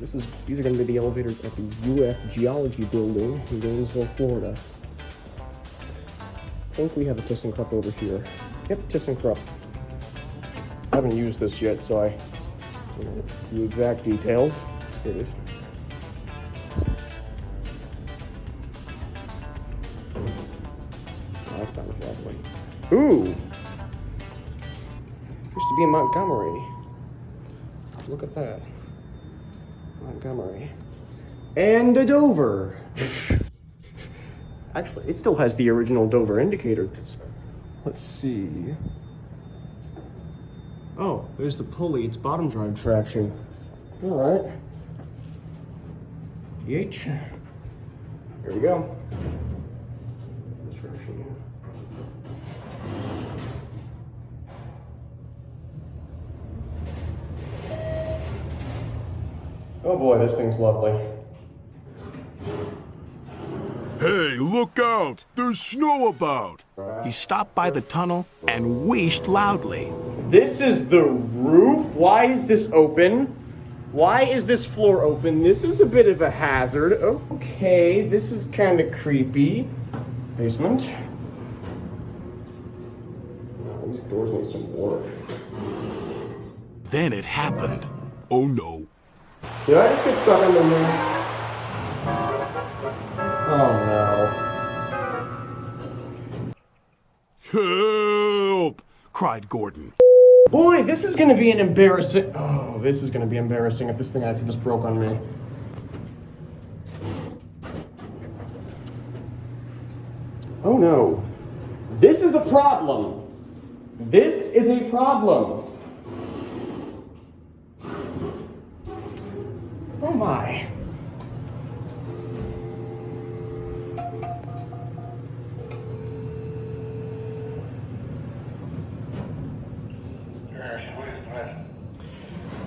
These are going to be the elevators at the UF Geology Building in Gainesville, Florida. I think we have a ThyssenKrupp over here. Yep, ThyssenKrupp. I haven't used this yet, so I don't know the exact details. Here it is. Oh, that sounds lovely. Ooh! Used to be in Montgomery. Look at that. Montgomery. And a Dover. Actually, it still has the original Dover indicator. Let's see. Oh, there's the pulley. It's bottom drive traction. All right. PH. Here we go. Oh boy, this thing's lovely. Hey, look out! There's snow about! He stopped by the tunnel and wheezed loudly. This is the roof? Why is this open? Why is this floor open? This is a bit of a hazard. Okay, this is kind of creepy. Basement. Oh, these doors need some work. Then it happened. Oh no. Did I just get stuck on the roof? Oh no. Help! Cried Gordon. Boy, this is gonna be an embarrassing... Oh, this is gonna be embarrassing if this thing actually just broke on me. Oh no. This is a problem. This is a problem. Oh my.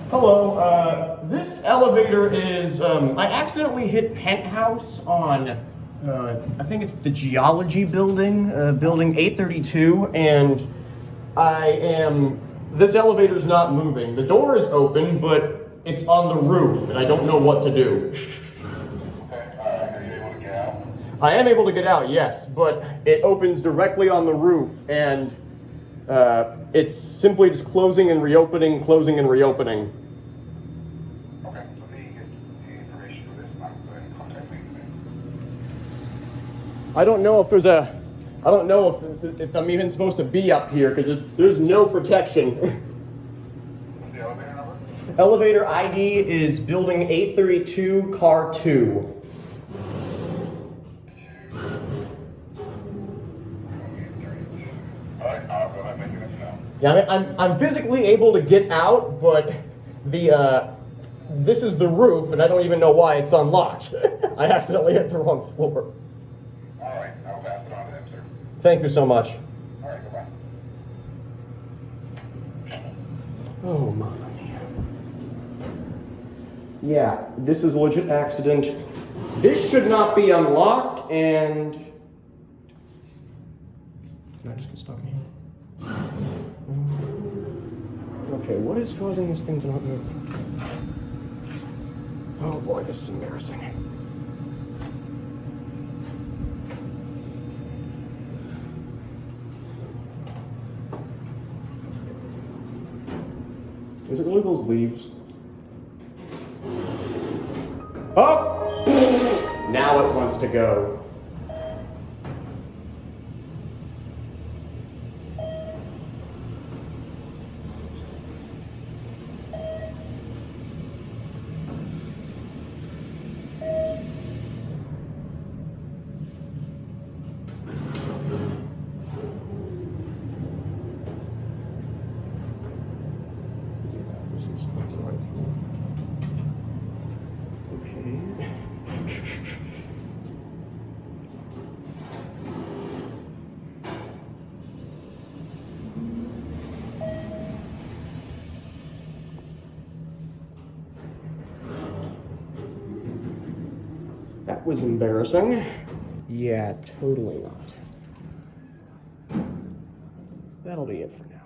Hello, this elevator is, I accidentally hit penthouse on, I think it's the geology building, building 832, and this elevator's not moving. The door is open, but it's on the roof, and I don't know what to do. Okay, are you able to get out? I am able to get out, yes, but it opens directly on the roof, and it's simply just closing and reopening, closing and reopening. Okay, let me get the information for this. I'm going to contact me today. I don't know if I don't know if I'm even supposed to be up here, because there's no protection. What's the elevator number? Elevator ID is building 832, car 2. All right, I'll go ahead and make it now. Yeah, I'm physically able to get out, but this is the roof, and I don't even know why it's unlocked. I accidentally hit the wrong floor. All right, I'll pass it on to them, sir. Thank you so much. All right, goodbye. Oh, mamma mia. Yeah, this is a legit accident. This should not be unlocked, and... Can I just get stuck in here? Okay, what is causing this thing to not move? Oh boy, this is embarrassing. Is it really those leaves? Oh! Now it wants to go. This is not delightful. Okay. That was embarrassing. Yeah, totally not. That'll be it for now.